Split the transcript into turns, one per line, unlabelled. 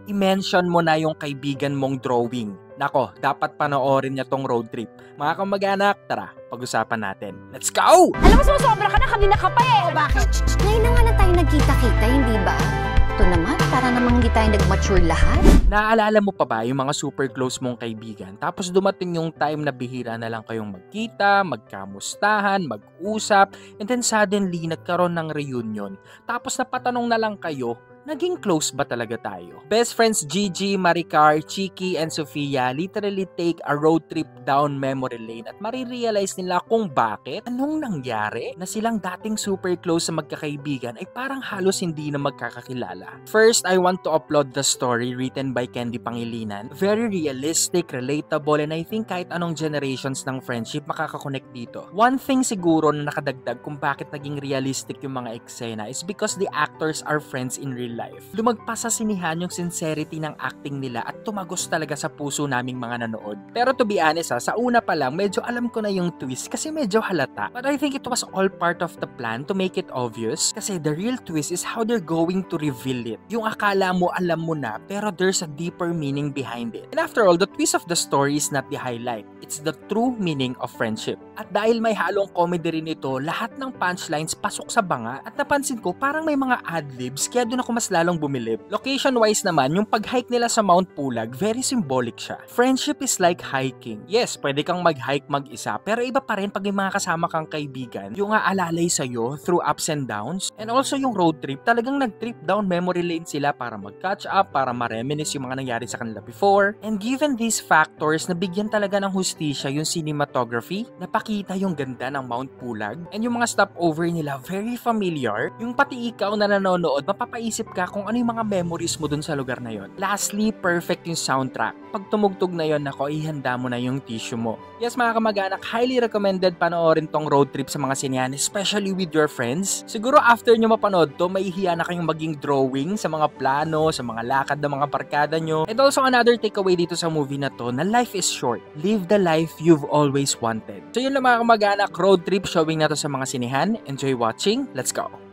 i-mention mo na yung kaibigan mong drawing. Nako, dapat panoorin niya tong road trip. Mga kamag-anak, tara, pag-usapan natin. Let's go!
Alam mo, sumusobra ka na, kanina ka pa eh. O bakit?
Ngayon na nga lang tayo nagkita-kita, hindi ba? Ito naman, para namang hindi tayo nag-mature lahat.
Naaalala mo pa ba yung mga super close mong kaibigan? Tapos dumating yung time na bihira na lang kayong magkita, magkamustahan, mag-usap, and then suddenly nagkaroon ng reunion. Tapos napatanong na lang kayo, naging close ba talaga tayo? Best friends Gigi, Maricar, Chiki, and Sofia literally take a road trip down memory lane at marirealize nila kung bakit, anong nangyari na silang dating super close sa magkakaibigan ay parang halos hindi na magkakakilala. First, I want to upload the story written by Candy Pangilinan. Very realistic, relatable, and I think kahit anong generations ng friendship makakakonect dito. One thing siguro na nakadagdag kung bakit naging realistic yung mga eksena is because the actors are friends in real life. Lumagpas sa sinihan yung sincerity ng acting nila at tumagos talaga sa puso naming mga nanood. Pero to be honest sa una pa lang, medyo alam ko na yung twist kasi medyo halata. But I think it was all part of the plan to make it obvious kasi the real twist is how they're going to reveal it. Yung akala mo alam mo na pero there's a deeper meaning behind it. And after all, the twist of the story is not the highlight. It's the true meaning of friendship. At dahil may halong comedy rin ito, lahat ng punchlines pasok sa banga at napansin ko parang may mga adlibs kaya doon ako mas lalong bumilib. Location-wise naman, yung pag-hike nila sa Mount Pulag, very symbolic siya. Friendship is like hiking. Yes, pwede kang mag-hike mag-isa, pero iba pa rin pag may mga kasama kang kaibigan, yung aalalay sa'yo through ups and downs. And also yung road trip, talagang nag-trip down memory lane sila para mag-catch up, para ma-reminisce yung mga nangyari sa kanila before. And given these factors, nabigyan talaga ng hustisya yung cinematography, napakita yung ganda ng Mount Pulag, and yung mga stopover nila, very familiar. Yung pati ikaw na nanonood, mapapaisip ka kung ano yung mga memories mo dun sa lugar na yon. Lastly, perfect yung soundtrack. Pag tumugtog na yon, ako, ihanda mo na yung tissue mo. Yes, mga kamag-anak, highly recommended panoorin tong road trip sa mga sinehan, especially with your friends. Siguro after nyo mapanood to, mahihiya na kayong maging drawing sa mga plano, sa mga lakad ng mga barkada nyo. And also another takeaway dito sa movie na to, na life is short. Live the life you've always wanted. So yun lang mga kamag-anak, road trip showing na to sa mga sinehan. Enjoy watching. Let's go!